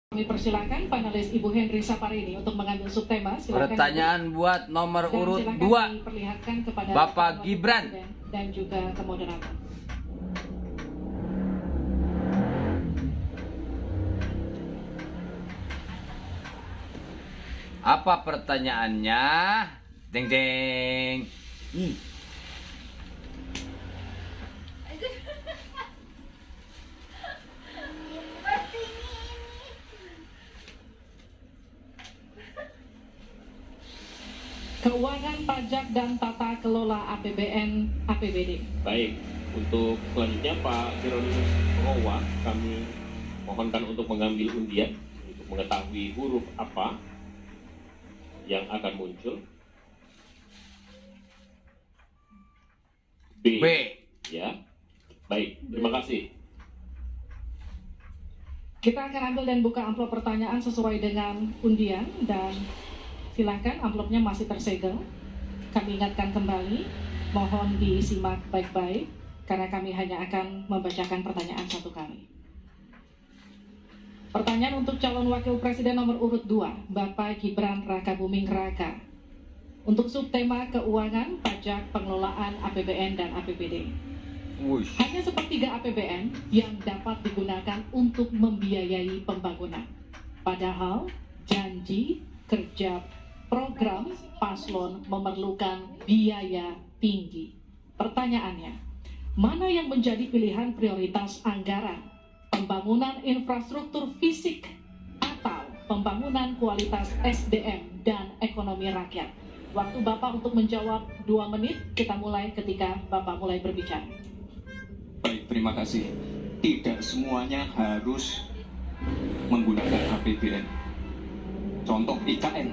Kami persilakan panelis Ibu Henry Saparini untuk mengambil subtema. Silakan Pertanyaan buat nomor urut 2, diperlihatkan kepada Bapak Gibran dan juga ke moderator. Apa pertanyaannya? Deng deng. Keuangan pajak dan tata kelola APBN APBD. Baik, untuk selanjutnya Pak Hieronymus Rowa kami mohonkan untuk mengambil undian untuk mengetahui huruf apa yang akan muncul. B. B. Ya, baik, terima kasih. Kita akan ambil dan buka amplop pertanyaan sesuai dengan undian dan silakan amplopnya masih tersegel. Kami ingatkan kembali, mohon disimak baik-baik karena kami hanya akan membacakan pertanyaan satu kali. Pertanyaan untuk calon wakil presiden nomor urut 2, Bapak Gibran Rakabuming Raka. Untuk subtema keuangan, pajak, pengelolaan APBN dan APBD. Hanya sepertiga APBN yang dapat digunakan untuk membiayai pembangunan. Padahal janji kerja program paslon memerlukan biaya tinggi. Pertanyaannya, mana yang menjadi pilihan prioritas anggaran? Pembangunan infrastruktur fisik atau pembangunan kualitas SDM dan ekonomi rakyat? Waktu Bapak untuk menjawab 2 menit, kita mulai ketika Bapak mulai berbicara. Baik, terima kasih. Tidak semuanya harus menggunakan APBN. Contoh IKN,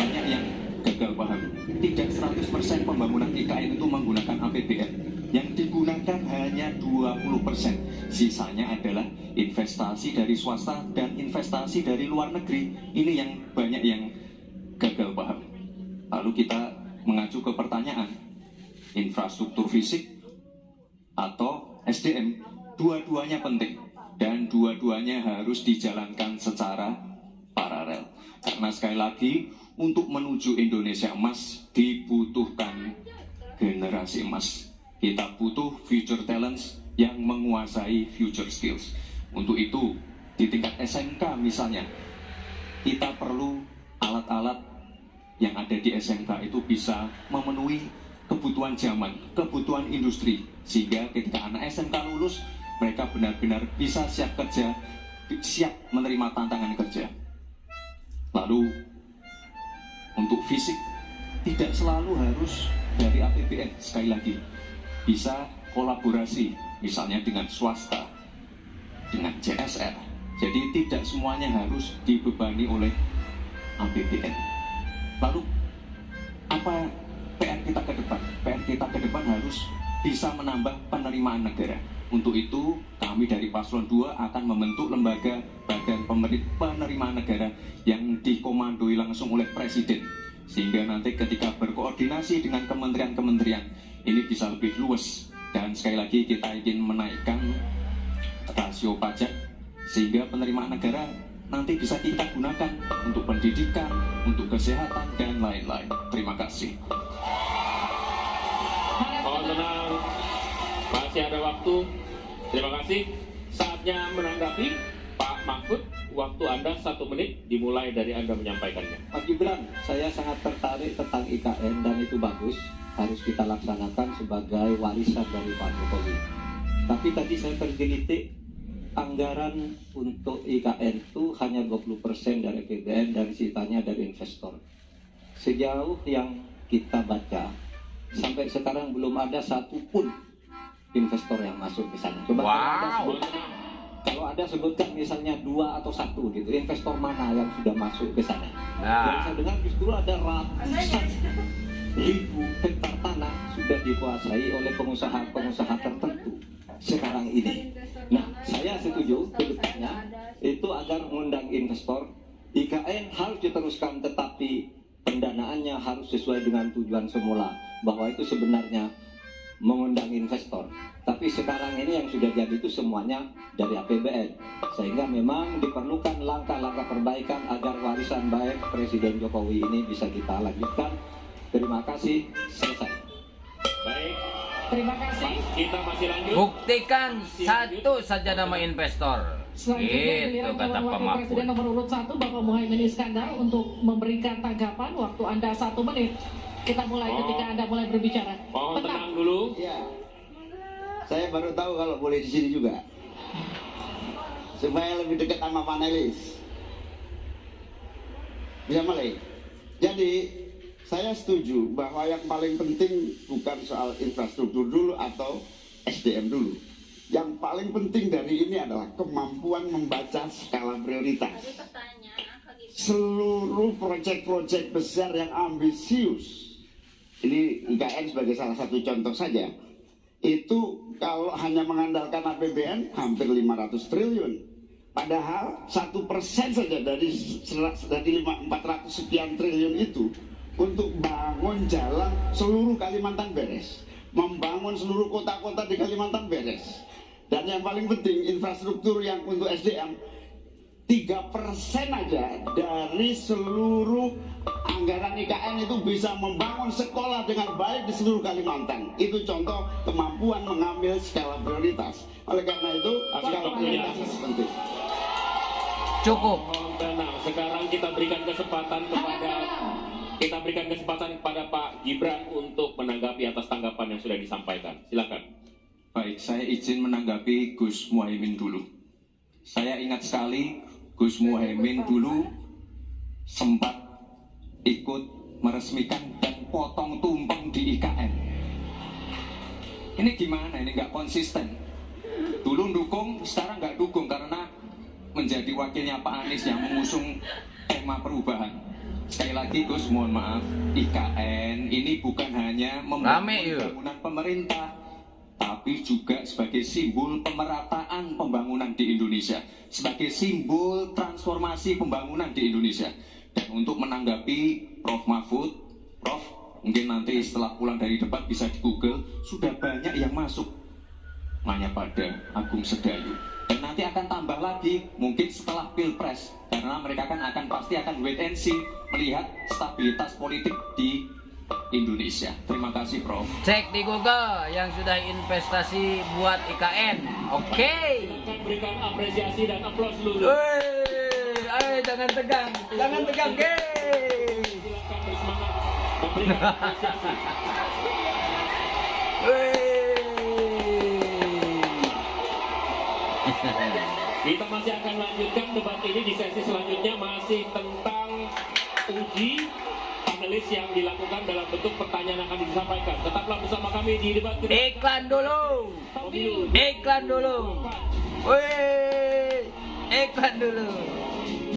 banyak yang gagal paham. Tidak 100% pembangunan IKN itu menggunakan APBN. Yang digunakan hanya 20%. Sisanya adalah investasi dari swasta dan investasi dari luar negeri. Ini yang banyak yang gagal paham. Lalu kita mengacu ke pertanyaan, infrastruktur fisik atau SDM, dua-duanya penting dan dua-duanya harus dijalankan secara paralel. Karena sekali lagi, untuk menuju Indonesia emas dibutuhkan generasi emas. Kita butuh future talents yang menguasai future skills. Untuk itu, di tingkat SMK misalnya, kita perlu alat-alat yang ada di SMK itu bisa memenuhi kebutuhan zaman, kebutuhan industri, sehingga ketika anak SMK lulus, mereka benar-benar bisa siap kerja, siap menerima tantangan kerja. Lalu untuk fisik tidak selalu harus dari APBN. Sekali lagi, bisa kolaborasi misalnya dengan swasta, dengan CSR. Jadi tidak semuanya harus dibebani oleh APBN. Lalu apa PR kita ke depan? PR kita ke depan harus bisa menambah penerimaan negara. Untuk itu, kami dari Paslon 2 akan membentuk lembaga badan penerimaan negara yang dikomandoi langsung oleh Presiden. Sehingga nanti ketika berkoordinasi dengan kementerian-kementerian, ini bisa lebih luas. Dan sekali lagi kita ingin menaikkan rasio pajak, sehingga penerimaan negara nanti bisa kita gunakan untuk pendidikan, untuk kesehatan, dan lain-lain. Terima kasih. Mohon tenang, masih ada waktu. Terima kasih. Saatnya menanggapi Pak Mahfud. Waktu Anda 1 menit, dimulai dari Anda menyampaikannya. Pak Gibran, saya sangat tertarik tentang IKN dan itu bagus, harus kita laksanakan sebagai warisan dari Pak Jokowi. Tapi tadi saya tergelitik, anggaran untuk IKN itu hanya 20% dari APBN dan sisanya dari investor. Sejauh yang kita baca, sampai sekarang belum ada satupun investor yang masuk ke sana. Coba kalau ada sebutkan misalnya 2 atau 1 gitu, investor mana yang sudah masuk ke sana? Yang saya dengar justru ada ratusan ribu hektar tanah sudah dikuasai oleh pengusaha-pengusaha tertentu sekarang ini. Nah, saya setuju ke depannya itu agar mengundang investor. IKN harus diteruskan, tetapi pendanaannya harus sesuai dengan tujuan semula, bahwa itu sebenarnya mengundang investor. Tapi sekarang ini yang sudah jadi itu semuanya dari APBN. Sehingga memang diperlukan langkah-langkah perbaikan agar warisan baik Presiden Jokowi ini bisa kita lanjutkan. Terima kasih, selesai. Baik, Terima kasih. kita masih lanjut. Buktikan satu saja nama investor. Selanjutnya Itu giliran kata calon Pak wakil presiden Mahfud. nomor urut 1 Bapak Muhaimin Iskandar untuk memberikan tanggapan. Waktu Anda 1 menit. Kita mulai ketika Anda mulai berbicara. Mohon tenang dulu. Iya. Saya baru tahu kalau boleh di sini juga. Supaya lebih dekat sama panelis. Bisa mulai. Jadi saya setuju bahwa yang paling penting bukan soal infrastruktur dulu atau SDM dulu. Yang paling penting dari ini adalah kemampuan membaca skala prioritas. Seluruh proyek-proyek besar yang ambisius, ini IKN sebagai salah satu contoh saja, itu kalau hanya mengandalkan APBN hampir 500 triliun. Padahal 1% saja dari 400 sekian triliun itu untuk bangun jalan seluruh Kalimantan beres, membangun seluruh kota-kota di Kalimantan beres. Dan yang paling penting infrastruktur yang untuk SDM 3% aja dari seluruh anggaran IKN itu bisa membangun sekolah dengan baik di seluruh Kalimantan. Itu contoh kemampuan mengambil skala prioritas. Oleh karena itu skala prioritas penting. Cukup. Mohon tenang. Sekarang kita berikan kesempatan kepada Pak Gibran untuk menanggapi atas tanggapan yang sudah disampaikan. Silakan. Baik, saya izin menanggapi Gus Muhaimin dulu. Saya ingat sekali Gus Muhaimin dulu sempat ikut meresmikan dan potong tumpeng di IKN. Ini gimana? Ini nggak konsisten. Dulu dukung, sekarang nggak dukung karena menjadi wakilnya Pak Anies yang mengusung tema perubahan. Sekali lagi Gus, mohon maaf, IKN ini bukan hanya membangun bangunan pemerintah, tapi juga sebagai simbol pemerataan pembangunan di Indonesia, sebagai simbol transformasi pembangunan di Indonesia. Dan untuk menanggapi Prof. Mahfud, Prof, mungkin nanti setelah pulang dari debat bisa di Google, sudah banyak yang masuk hanya pada Agung Sedayu. Dan nanti akan tambah lagi mungkin setelah Pilpres, karena mereka akan pasti akan wait and see melihat stabilitas politik di Indonesia. Terima kasih, Prof. Cek di Google yang sudah investasi buat IKN. Oke. Silakan berikan apresiasi dan aplaus dulu. Ayo jangan tegang, jangan tegang, Silakan bersemangat memberikan apresiasi. Kita masih akan lanjutkan debat ini di sesi selanjutnya, masih tentang uji panelis yang dilakukan dalam bentuk pertanyaan yang akan disampaikan. Tetaplah bersama kami di debat kedua. Iklan dulu. Pemilu. Iklan dulu. Wih, iklan dulu.